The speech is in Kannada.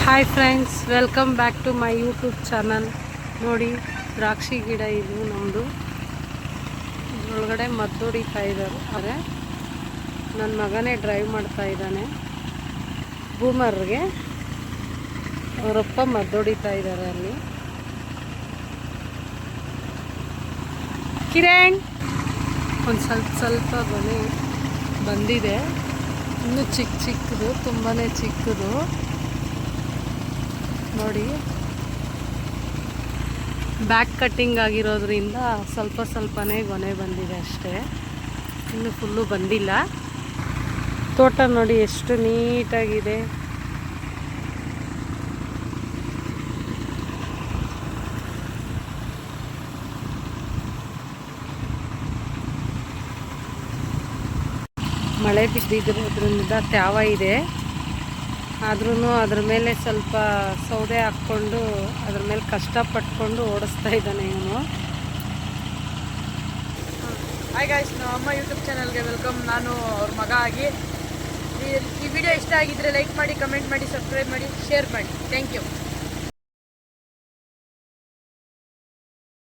Hi friends, welcome back to my YouTube channel. ನೋಡಿ, ದ್ರಾಕ್ಷಿ ಗಿಡ ಇದು ನಮ್ಮದು. ಇದರೊಳಗಡೆ ಮದ್ದು ಹೊಡಿತಾ ಇದ್ದಾರೆ. ಆದರೆ ನನ್ನ ಮಗನೇ ಡ್ರೈವ್ ಮಾಡ್ತಾ ಇದ್ದಾನೆ. ಬೂಮರ್ಗೆ ಅವರಪ್ಪ ಮದ್ದು ಹೊಡಿತಾ ಇದ್ದಾರೆ ಅಲ್ಲಿ. ಕಿರಣ್ ಒಂದು ಸ್ವಲ್ಪ ಗೊನೆ ಬಂದಿದೆ. ಇನ್ನೂ ಚಿಕ್ಕದು, ತುಂಬಾ ಚಿಕ್ಕದು. ನೋಡಿ, ಬ್ಯಾಕ್ ಕಟ್ಟಿಂಗ್ ಆಗಿರೋದ್ರಿಂದ ಸ್ವಲ್ಪನೇ ಗೊನೆ ಬಂದಿದೆ ಅಷ್ಟೇ, ಇನ್ನು ಫುಲ್ಲು ಬಂದಿಲ್ಲ. ತೋಟ ನೋಡಿ ಎಷ್ಟು ನೀಟಾಗಿದೆ. ಮಳೆ ಬಿದ್ದಿರೋದ್ರಿಂದ ತ್ಯಾವ ಇದೆ. ಆದ್ರೂ ಅದ್ರ ಮೇಲೆ ಸ್ವಲ್ಪ ಸೌದೆ ಹಾಕ್ಕೊಂಡು ಅದ್ರ ಮೇಲೆ ಕಷ್ಟಪಟ್ಕೊಂಡು ಓಡಿಸ್ತಾ ಇದ್ದಾನೆ ಇವನು. ಹಾಯ್ ಗಾಯ್ಸ್, ನಮ್ಮ ಅಮ್ಮ ಯೂಟ್ಯೂಬ್ ಚಾನಲ್ಗೆ ವೆಲ್ಕಮ್. ನಾನು ಅವ್ರ ಮಗ ಆಗಿ ಈ ವಿಡಿಯೋ ಇಷ್ಟ ಆಗಿದ್ರೆ ಲೈಕ್ ಮಾಡಿ, ಕಮೆಂಟ್ ಮಾಡಿ, ಸಬ್ಸ್ಕ್ರೈಬ್ ಮಾಡಿ, ಶೇರ್ ಮಾಡಿ. Thank you.